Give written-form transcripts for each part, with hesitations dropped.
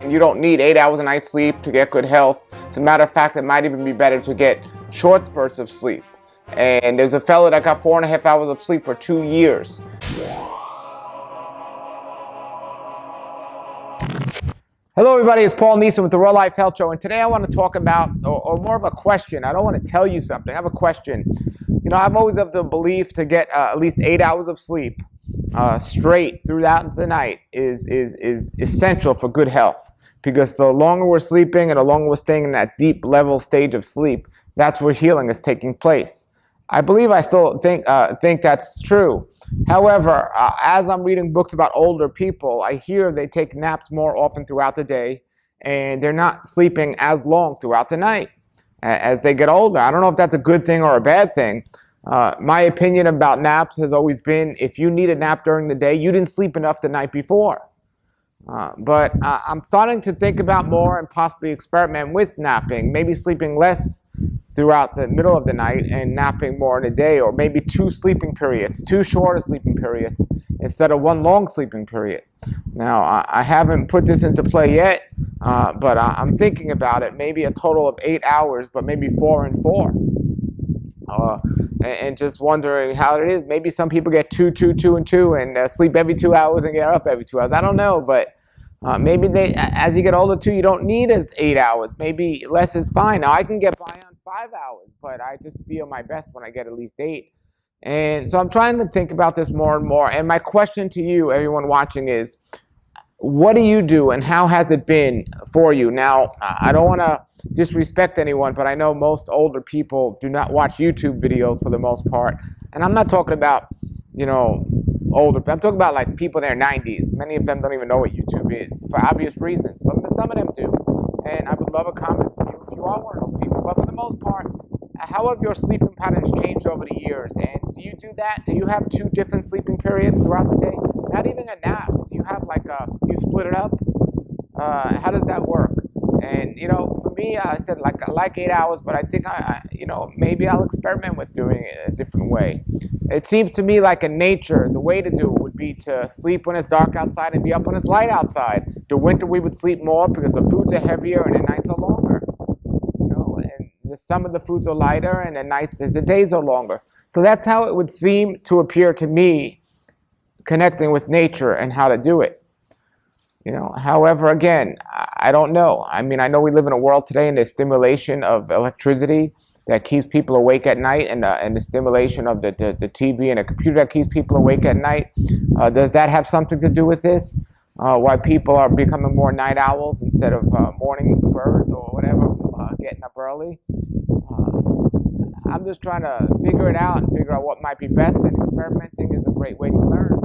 You don't need 8 hours a night sleep to get good health. As a matter of fact, it might even be better to get short spurts of sleep. And there's a fellow that got 4.5 hours of sleep for 2 years. Hello everybody, it's Paul Neeson with the Real Life Health Show, and today I want to talk about, or more of a question. I don't want to tell you something, I have a question. You know, I'm always of the belief to get at least 8 hours of sleep straight throughout the night is essential for good health. Because the longer we're sleeping and the longer we're staying in that deep level stage of sleep, that's where healing is taking place. I believe I still think that's true. However, as I'm reading books about older people, I hear they take naps more often throughout the day, and they're not sleeping as long throughout the night as they get older. I don't know if that's a good thing or a bad thing. My opinion about naps has always been, if you need a nap during the day, you didn't sleep enough the night before. But I'm starting to think about more and possibly experiment with napping, maybe sleeping less throughout the middle of the night and napping more in the day, or maybe 2 sleeping periods, 2 shorter sleeping periods instead of 1 long sleeping period. Now, I haven't put this into play yet, but I'm thinking about it, maybe a total of 8 hours, but maybe 4 and 4. And just wondering how it is. Maybe some people get 2, 2, 2, and 2 and sleep every 2 hours and get up every 2 hours. I don't know, but maybe as you get older too, you don't need as 8 hours. Maybe less is fine. Now I can get by on 5 hours, but I just feel my best when I get at least 8. And so I'm trying to think about this more and more. And my question to you, everyone watching, is what do you do and how has it been for you? Now, I don't want to disrespect anyone, but I know most older people do not watch YouTube videos for the most part. And I'm not talking about, you know, older, I'm talking about like people in their 90s. Many of them don't even know what YouTube is for obvious reasons, but some of them do. And I would love a comment from you if you are one of those people. But for the most part, how have your sleeping patterns changed over the years? And do you do that? Do you have 2 different sleeping periods throughout the day? Not even a nap. Do you have like you split it up? How does that work? And you know, for me, I said I like 8 hours, but I think you know, maybe I'll experiment with doing it a different way. It seems to me like in nature, the way to do it would be to sleep when it's dark outside and be up when it's light outside. The winter we would sleep more because the foods are heavier and the nights are longer. You know, and some of the foods are lighter and the days are longer. So that's how it would seem to appear to me, connecting with nature and how to do it. You know, however, again, I don't know. I mean, I know we live in a world today and there's stimulation of electricity that keeps people awake at night, and the stimulation of the TV and the computer that keeps people awake at night. Does that have something to do with this? Why people are becoming more night owls instead of morning birds or whatever, getting up early? I'm just trying to figure it out and figure out what might be best, and experimenting is a great way to learn.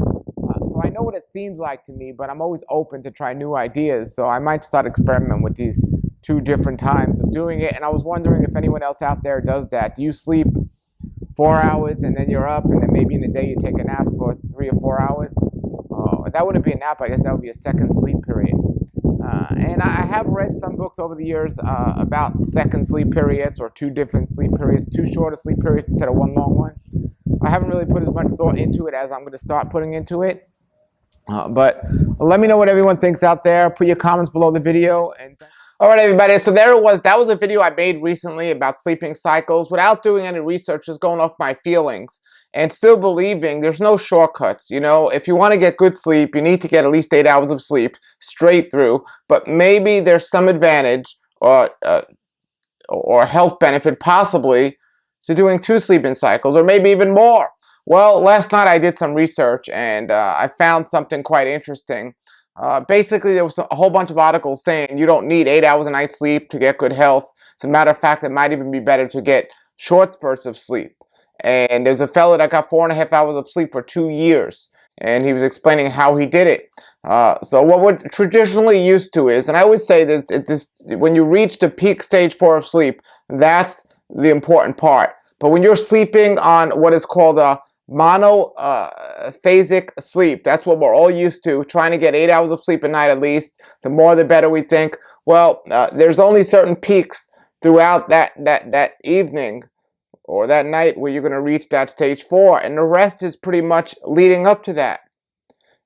So I know what it seems like to me, but I'm always open to try new ideas. So I might start experimenting with these 2 different times of doing it. And I was wondering if anyone else out there does that. Do you sleep 4 hours and then you're up, and then maybe in the day you take a nap for 3 or 4 hours? That wouldn't be a nap. I guess that would be a second sleep period. And I have read some books over the years about second sleep periods, or 2 different sleep periods, 2 shorter sleep periods instead of 1 long one. I haven't really put as much thought into it as I'm going to start putting into it. But let me know what everyone thinks out there. Put your comments below the video. And all right, everybody. So there it was. That was a video I made recently about sleeping cycles without doing any research, just going off my feelings and still believing there's no shortcuts. You know, if you want to get good sleep, you need to get at least 8 hours of sleep straight through. But maybe there's some advantage or health benefit possibly to doing 2 sleeping cycles, or maybe even more. Well, last night I did some research and I found something quite interesting. Basically, there was a whole bunch of articles saying you don't need 8 hours a night sleep to get good health. As a matter of fact, it might even be better to get short spurts of sleep. And there's a fellow that got 4.5 hours of sleep for 2 years. And he was explaining how he did it. So what we're traditionally used to is, and I always say that when you reach the peak stage 4 of sleep, that's the important part. But when you're sleeping on what is called a monophasic sleep, that's what we're all used to, trying to get 8 hours of sleep a night at least. The more the better, we think. Well, there's only certain peaks throughout that evening or that night where you're going to reach that stage 4, and the rest is pretty much leading up to that.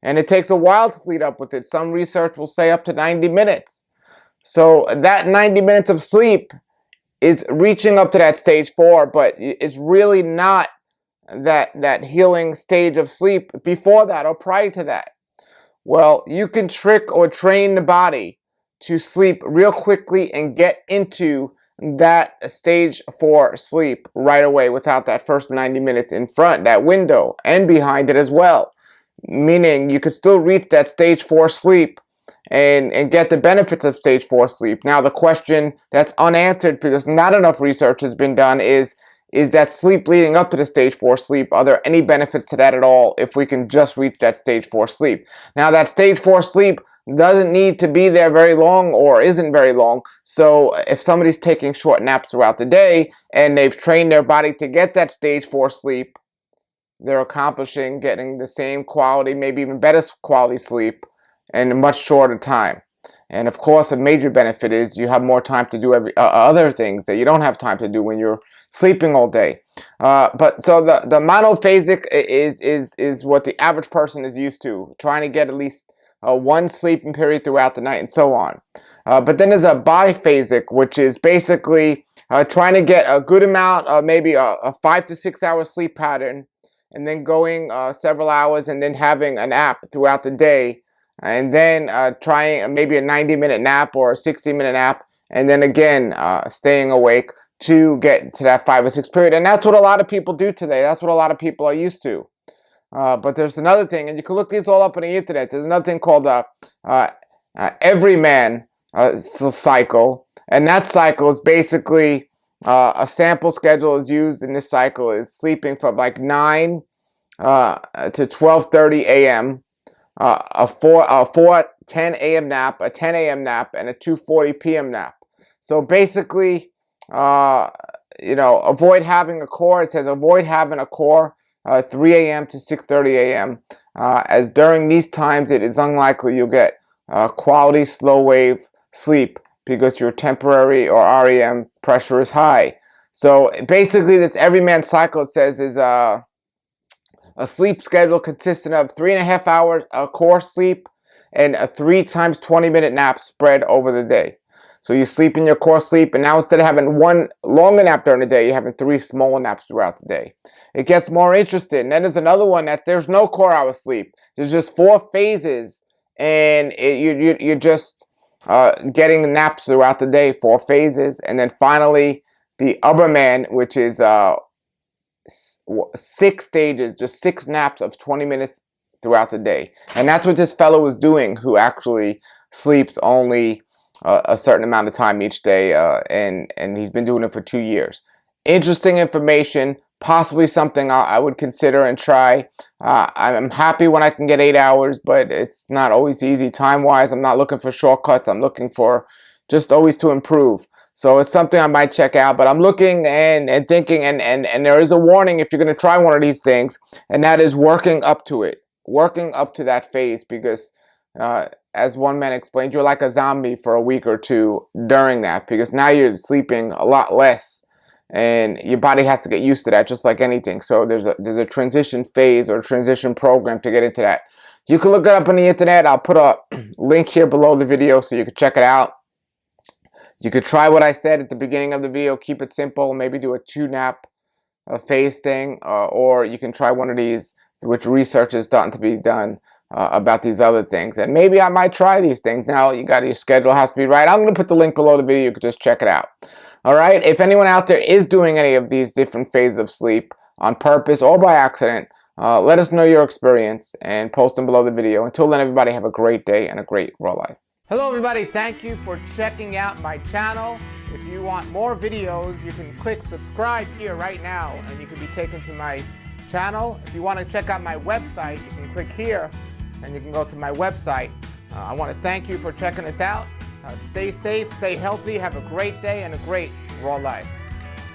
And it takes a while to lead up with it. Some research will say up to 90 minutes. So that 90 minutes of sleep is reaching up to that stage 4, but it's really not that healing stage of sleep before that or prior to that. Well, you can trick or train the body to sleep real quickly and get into that stage 4 sleep right away without that first 90 minutes in front, that window, and behind it as well. Meaning you could still reach that stage 4 sleep and get the benefits of stage 4 sleep. Now the question that's unanswered because not enough research has been done is that sleep leading up to the stage 4 sleep, are there any benefits to that at all if we can just reach that stage 4 sleep? Now that stage 4 sleep doesn't need to be there very long or isn't very long. So if somebody's taking short naps throughout the day and they've trained their body to get that stage 4 sleep, they're accomplishing getting the same quality, maybe even better quality sleep in a much shorter time. And of course, a major benefit is you have more time to do other things that you don't have time to do when you're sleeping all day. But so the monophasic is what the average person is used to, trying to get at least one sleeping period throughout the night and so on. But then there's a biphasic, which is basically trying to get a good amount, maybe a 5 to 6 hour sleep pattern, and then going several hours and then having a nap throughout the day. And then trying maybe a 90-minute nap or a 60-minute nap, and then again staying awake to get to that 5 or 6 period. And that's what a lot of people do today. That's what a lot of people are used to. But there's another thing, and you can look these all up on the internet. There's another thing called everyman cycle, and that cycle is basically a sample schedule is used in this cycle is sleeping from like 9 to 12:30 a.m. A 4:10 a.m. nap, a 10 a.m. nap, and a 2:40 p.m. nap. So basically, avoid having a core. It says avoid having a core 3 a.m. to 6:30 a.m. As during these times, it is unlikely you'll get quality slow wave sleep because your temporary or REM pressure is high. So basically, this everyman cycle, it says, is a sleep schedule consisting of 3.5 hours core sleep and a 3 times 20-minute nap spread over the day. So you sleep in your core sleep, and now instead of having one longer nap during the day, you're having 3 smaller naps throughout the day. It gets more interesting. Then there's another one there's no core hour sleep. There's just 4 phases, and you're just getting naps throughout the day, 4 phases. And then finally, the Uberman, which is 6 stages, just 6 naps of 20 minutes throughout the day. And that's what this fellow was doing, who actually sleeps only a certain amount of time each day, and he's been doing it for 2 years. Interesting information, possibly something I would consider and try. I'm happy when I can get 8 hours, but it's not always easy time-wise. I'm not looking for shortcuts. I'm looking for just always to improve. So it's something I might check out, but I'm looking and thinking, and there is a warning if you're going to try one of these things, and that is working up to it, working up to that phase, because as one man explained, you're like a zombie for a week or 2 during that, because now you're sleeping a lot less, and your body has to get used to that, just like anything. So there's a transition phase or transition program to get into that. You can look it up on the internet. I'll put a link here below the video so you can check it out. You could try what I said at the beginning of the video. Keep it simple. Maybe do a 2 nap phase thing, or you can try one of these, which research is starting to be done about these other things. And maybe I might try these things. Now your schedule has to be right. I'm going to put the link below the video. You can just check it out. All right. If anyone out there is doing any of these different phases of sleep on purpose or by accident, let us know your experience and post them below the video. Until then, everybody have a great day and a great raw life. Hello everybody, thank you for checking out my channel. If you want more videos, you can click subscribe here right now and you can be taken to my channel. If you want to check out my website, you can click here and you can go to my website. I want to thank you for checking us out. Stay safe, stay healthy, have a great day and a great raw life.